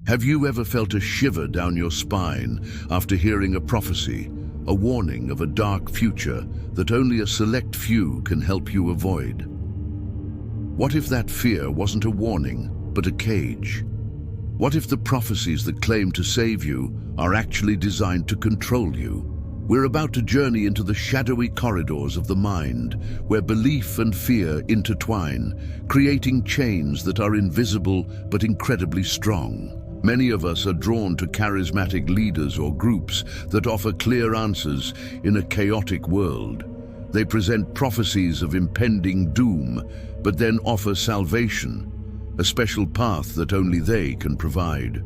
Have you ever felt a shiver down your spine after hearing a prophecy, a warning of a dark future that only a select few can help you avoid? What if that fear wasn't a warning, but a cage? What if the prophecies that claim to save you are actually designed to control you? We're about to journey into the shadowy corridors of the mind, where belief and fear intertwine, creating chains that are invisible but incredibly strong. Many of us are drawn to charismatic leaders or groups that offer clear answers in a chaotic world. They present prophecies of impending doom, but then offer salvation, a special path that only they can provide.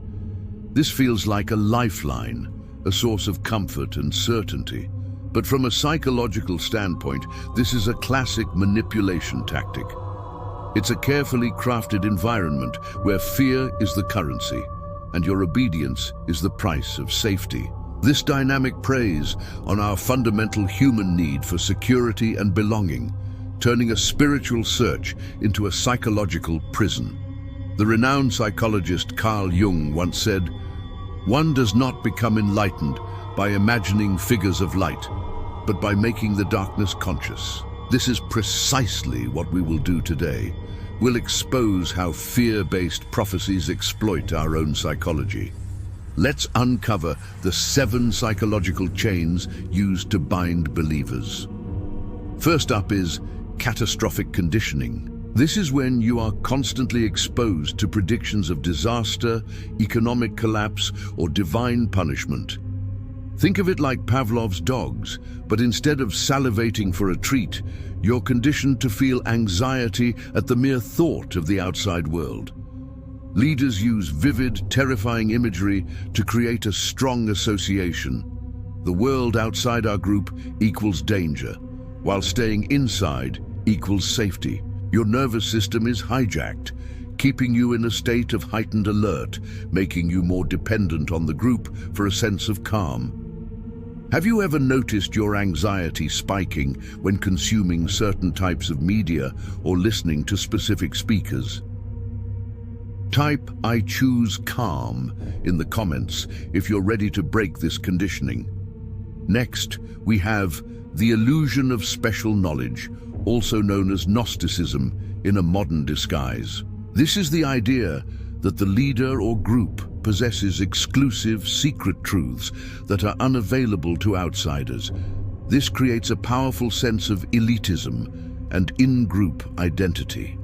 This feels like a lifeline, a source of comfort and certainty. But from a psychological standpoint, this is a classic manipulation tactic. It's a carefully crafted environment where fear is the currency, and your obedience is the price of safety. This dynamic preys on our fundamental human need for security and belonging, turning a spiritual search into a psychological prison. The renowned psychologist Carl Jung once said, "One does not become enlightened by imagining figures of light, but by making the darkness conscious." This is precisely what we will do today. We'll expose how fear-based prophecies exploit our own psychology. Let's uncover the 7 psychological chains used to bind believers. First up is catastrophic conditioning. This is when you are constantly exposed to predictions of disaster, economic collapse, or divine punishment. Think of it like Pavlov's dogs, but instead of salivating for a treat, you're conditioned to feel anxiety at the mere thought of the outside world. Leaders use vivid, terrifying imagery to create a strong association. The world outside our group equals danger, while staying inside equals safety. Your nervous system is hijacked, keeping you in a state of heightened alert, making you more dependent on the group for a sense of calm. Have you ever noticed your anxiety spiking when consuming certain types of media or listening to specific speakers? Type "I choose calm" in the comments if you're ready to break this conditioning. Next, we have the illusion of special knowledge, also known as Gnosticism in a modern disguise. This is the idea that the leader or group possesses exclusive, secret truths that are unavailable to outsiders. This creates a powerful sense of elitism and in-group identity.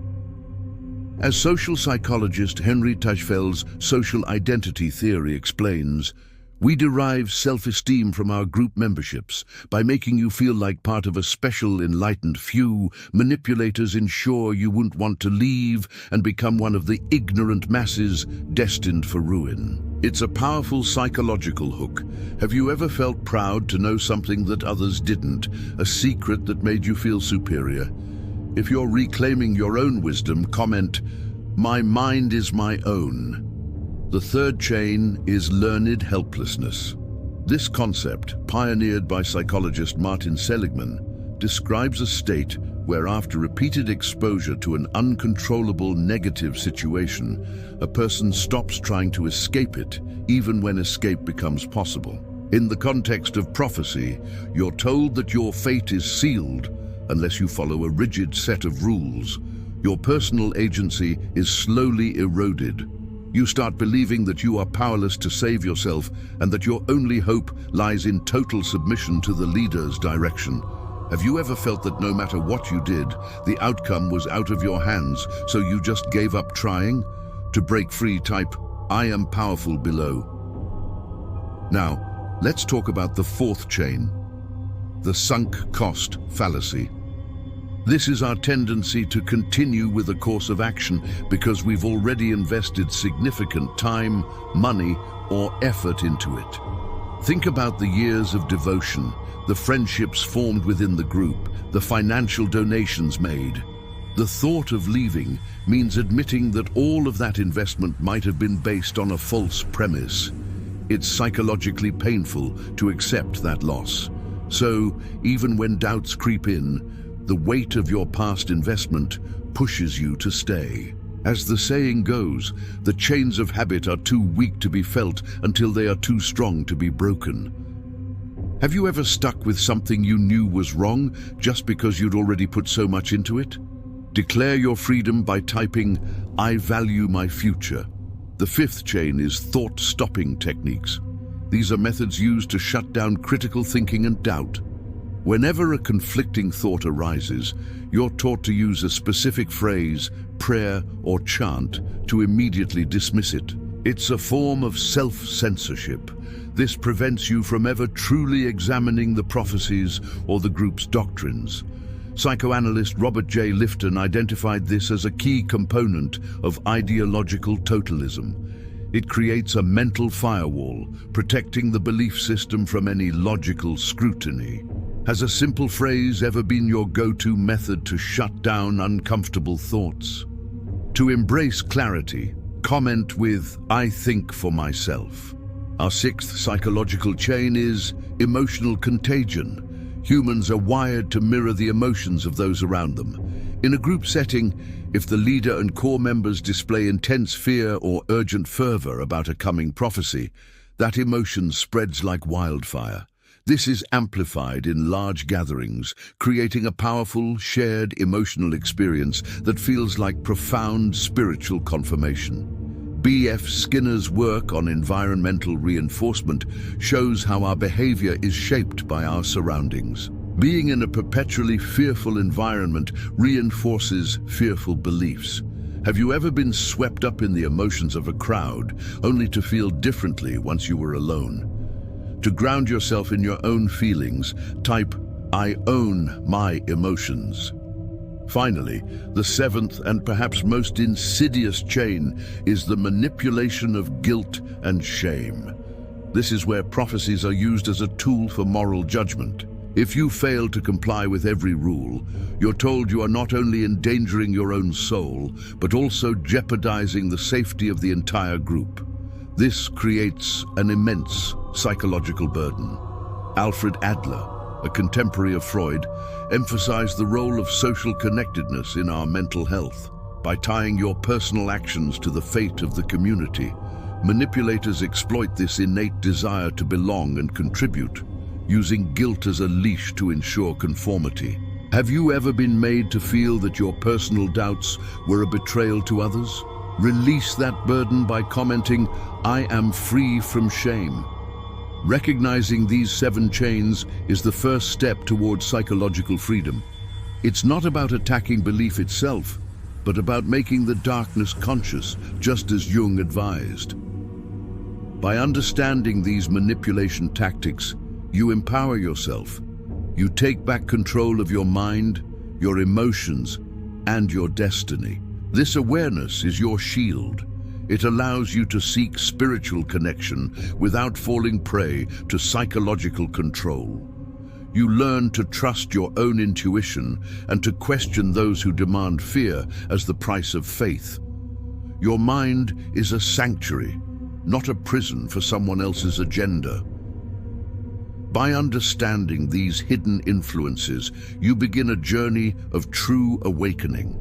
As social psychologist Henry Tajfeld's social identity theory explains, we derive self-esteem from our group memberships. By making you feel like part of a special, enlightened few, manipulators ensure you won't want to leave and become one of the ignorant masses destined for ruin. It's a powerful psychological hook. Have you ever felt proud to know something that others didn't, a secret that made you feel superior? If you're reclaiming your own wisdom, comment, "My mind is my own." The third chain is learned helplessness. This concept, pioneered by psychologist Martin Seligman, describes a state where after repeated exposure to an uncontrollable negative situation, a person stops trying to escape it, even when escape becomes possible. In the context of prophecy, you're told that your fate is sealed unless you follow a rigid set of rules. Your personal agency is slowly eroded. You start believing that you are powerless to save yourself and that your only hope lies in total submission to the leader's direction. Have you ever felt that no matter what you did, the outcome was out of your hands, so you just gave up trying? To break free, type "I am powerful" below. Now, let's talk about the fourth chain, the sunk cost fallacy. This is our tendency to continue with a course of action because we've already invested significant time, money, or effort into it. Think about the years of devotion, the friendships formed within the group, the financial donations made. The thought of leaving means admitting that all of that investment might have been based on a false premise. It's psychologically painful to accept that loss. So, even when doubts creep in, the weight of your past investment pushes you to stay. As the saying goes, the chains of habit are too weak to be felt until they are too strong to be broken. Have you ever stuck with something you knew was wrong just because you'd already put so much into it? Declare your freedom by typing, "I value my future." The fifth chain is thought-stopping techniques. These are methods used to shut down critical thinking and doubt. Whenever a conflicting thought arises, you're taught to use a specific phrase, prayer, or chant to immediately dismiss it. It's a form of self-censorship. This prevents you from ever truly examining the prophecies or the group's doctrines. Psychoanalyst Robert J. Lifton identified this as a key component of ideological totalism. It creates a mental firewall, protecting the belief system from any logical scrutiny. Has a simple phrase ever been your go-to method to shut down uncomfortable thoughts? To embrace clarity, comment with, "I think for myself." Our sixth psychological chain is emotional contagion. Humans are wired to mirror the emotions of those around them. In a group setting, if the leader and core members display intense fear or urgent fervor about a coming prophecy, that emotion spreads like wildfire. This is amplified in large gatherings, creating a powerful, shared emotional experience that feels like profound spiritual confirmation. B.F. Skinner's work on environmental reinforcement shows how our behavior is shaped by our surroundings. Being in a perpetually fearful environment reinforces fearful beliefs. Have you ever been swept up in the emotions of a crowd, only to feel differently once you were alone? To ground yourself in your own feelings, type, "I own my emotions." Finally, the seventh and perhaps most insidious chain is the manipulation of guilt and shame. This is where prophecies are used as a tool for moral judgment. If you fail to comply with every rule, you're told you are not only endangering your own soul, but also jeopardizing the safety of the entire group. This creates an immense psychological burden. Alfred Adler, a contemporary of Freud, emphasized the role of social connectedness in our mental health. By tying your personal actions to the fate of the community, manipulators exploit this innate desire to belong and contribute, using guilt as a leash to ensure conformity. Have you ever been made to feel that your personal doubts were a betrayal to others? Release that burden by commenting, "I am free from shame." Recognizing these 7 chains is the first step towards psychological freedom. It's not about attacking belief itself, but about making the darkness conscious, just as Jung advised. By understanding these manipulation tactics, you empower yourself. You take back control of your mind, your emotions, and your destiny. This awareness is your shield. It allows you to seek spiritual connection without falling prey to psychological control. You learn to trust your own intuition and to question those who demand fear as the price of faith. Your mind is a sanctuary, not a prison for someone else's agenda. By understanding these hidden influences, you begin a journey of true awakening.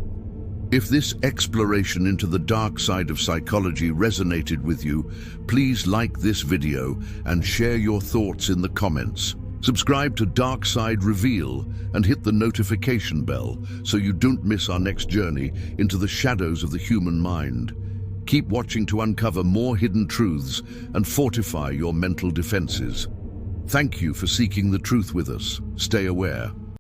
If this exploration into the dark side of psychology resonated with you, please like this video and share your thoughts in the comments. Subscribe to Dark Side Reveal and hit the notification bell so you don't miss our next journey into the shadows of the human mind. Keep watching to uncover more hidden truths and fortify your mental defenses. Thank you for seeking the truth with us. Stay aware.